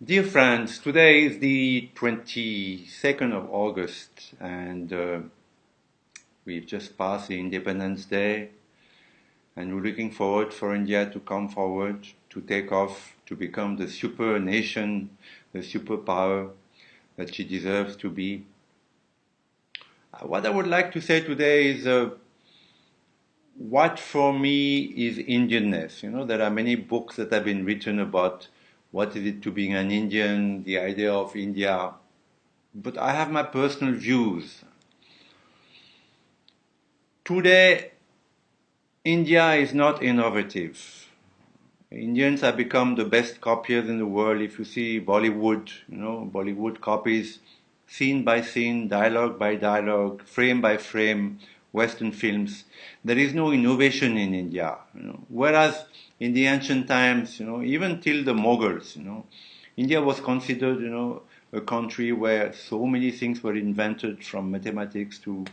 Dear friends, today is the 22nd of August and we've just passed the Independence Day and we're looking forward for India to come forward, to take off, to become the super nation, the superpower that she deserves to be. What I would like to say today is what for me is Indianness. You know, there are many books that have been written about what is it to being an Indian, the idea of India. But I have my personal views. Today, India is not innovative. Indians have become the best copiers in the world. If you see Bollywood, Bollywood copies scene by scene, dialogue by dialogue, frame by frame, Western films. There is no innovation in India. Whereas in the ancient times, even till the Mughals, India was considered, a country where so many things were invented, from mathematics to,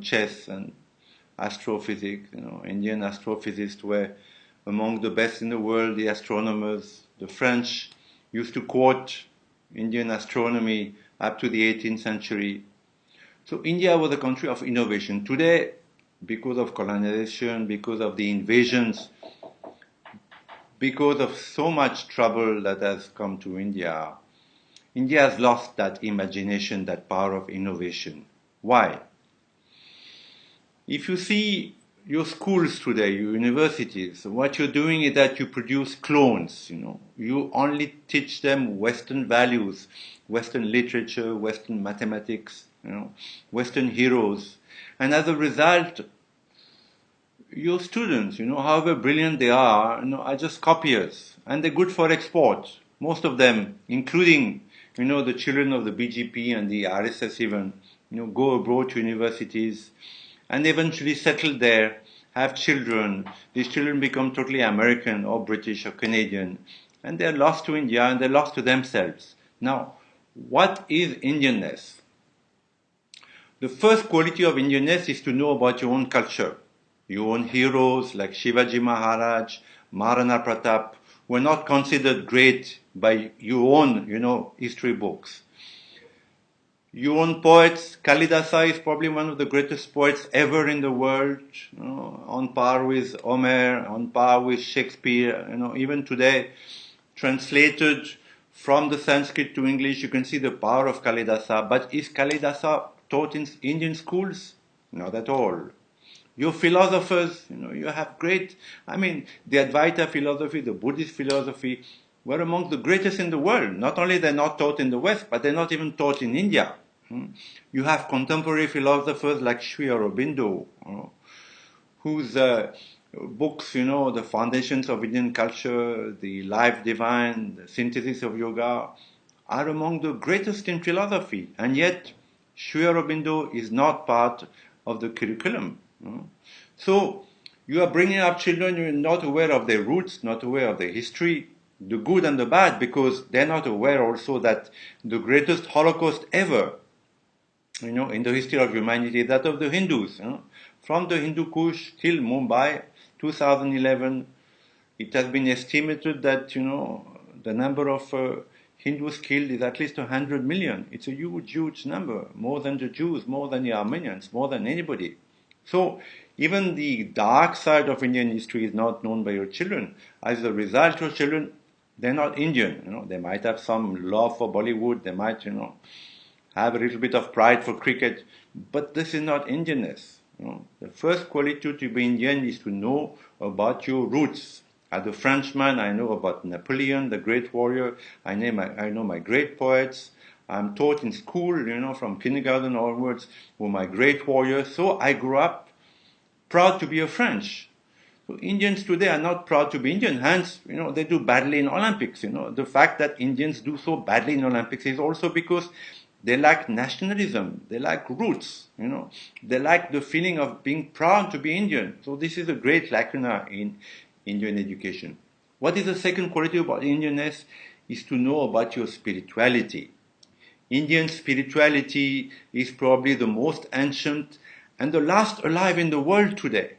chess and astrophysics. Indian astrophysicists were among the best in the world. The astronomers, the French, used to quote Indian astronomy up to the 18th century. So India was a country of innovation. Today, because of colonization, because of the invasions, because of so much trouble that has come to India, India has lost that imagination, that power of innovation. Why? If you see your schools today, your universities, what you're doing is that you produce clones, You only teach them Western values, Western literature, Western mathematics, Western heroes. And as a result, your students, however brilliant they are just copiers. And they're good for export. Most of them, including, the children of the BGP and the RSS even, go abroad to universities and eventually settle there, have children. These children become totally American or British or Canadian, and they're lost to India and they're lost to themselves. Now, what is Indianness? The first quality of Indianness is to know about your own culture. Your own heroes like Shivaji Maharaj, Maharana Pratap were not considered great by your own, history books. Your own poets, Kalidasa is probably one of the greatest poets ever in the world, on par with Homer, on par with Shakespeare. Even today, translated from the Sanskrit to English, you can see the power of Kalidasa. But is Kalidasa taught in Indian schools? Not at all. Your philosophers, you have great, the Advaita philosophy, the Buddhist philosophy, were among the greatest in the world. Not only they're not taught in the West, but they're not even taught in India. You have contemporary philosophers like Sri Aurobindo, whose books, The Foundations of Indian Culture, The Life Divine, The Synthesis of Yoga, are among the greatest in philosophy. And yet, Sri Aurobindo is not part of the curriculum. So, you are bringing up children, you're not aware of their roots, not aware of their history, the good and the bad, because they're not aware also that the greatest Holocaust ever, in the history of humanity, that of the Hindus. From the Hindu Kush till Mumbai, 2011, it has been estimated that, the number of Hindus killed is at least 100 million. It's a huge, huge number, more than the Jews, more than the Armenians, more than anybody. So, even the dark side of Indian history is not known by your children. As a result, your children, they're not Indian. They might have some love for Bollywood, they might, have a little bit of pride for cricket, but this is not Indianness. The first quality to be Indian is to know about your roots. As a Frenchman, I know about Napoleon, the great warrior. I know my great poets. I'm taught in school, from kindergarten onwards, were my great warriors. So I grew up proud to be a French. So Indians today are not proud to be Indian. Hence, they do badly in Olympics. The fact that Indians do so badly in Olympics is also because they lack nationalism. They lack roots. They lack the feeling of being proud to be Indian. So this is a great lacuna in Indian education. What is the second quality about Indianness? Is to know about your spirituality. Indian spirituality is probably the most ancient and the last alive in the world today.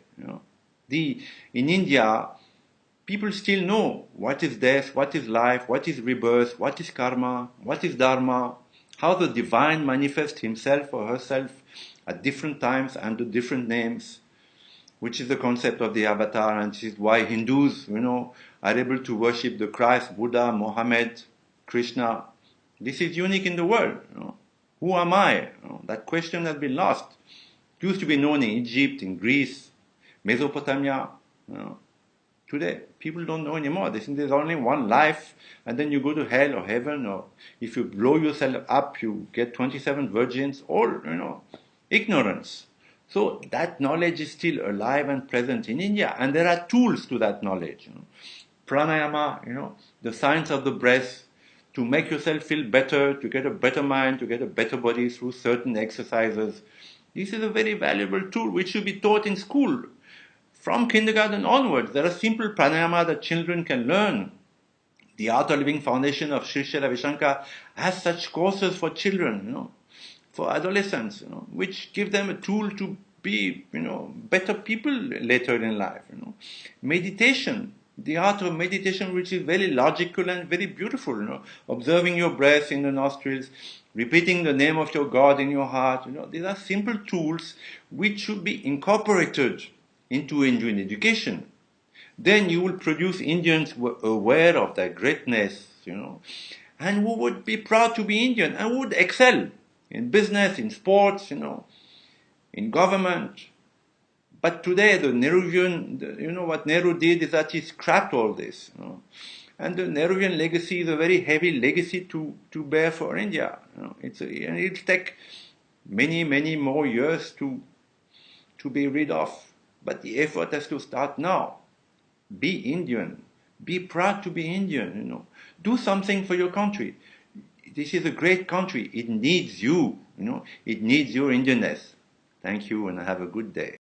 In India, people still know what is death, what is life, what is rebirth, what is karma, what is dharma, how the divine manifests himself or herself at different times under different names, which is the concept of the avatar, and this is why Hindus, are able to worship the Christ, Buddha, Mohammed, Krishna. This is unique in the world. Who am I? That question has been lost. It used to be known in Egypt, in Greece, Mesopotamia. Today, people don't know anymore. They think there's only one life, and then you go to hell or heaven, or if you blow yourself up, you get 27 virgins, all, ignorance. So that knowledge is still alive and present in India, and there are tools to that knowledge. Pranayama, the science of the breath, to make yourself feel better, to get a better mind, to get a better body through certain exercises. This is a very valuable tool which should be taught in school. From kindergarten onwards, there are simple pranayama that children can learn. The Art of Living Foundation of Sri Sri Ravi Shankar has such courses for children, for adolescents, which give them a tool to be, better people later in life. Meditation, the art of meditation, which is very logical and very beautiful, observing your breath in the nostrils, repeating the name of your God in your heart, these are simple tools which should be incorporated into Indian education. Then you will produce Indians who are aware of their greatness, and who would be proud to be Indian and would excel in business, in sports, in government. But today, the Nehruvian, what Nehru did is that he scrapped all this. And the Nehruvian legacy is a very heavy legacy to bear for India. And it'll take many, many more years to be rid of. But the effort has to start now. Be Indian. Be proud to be Indian, Do something for your country. This is a great country. It needs you, It needs your Indianness. Thank you, and have a good day.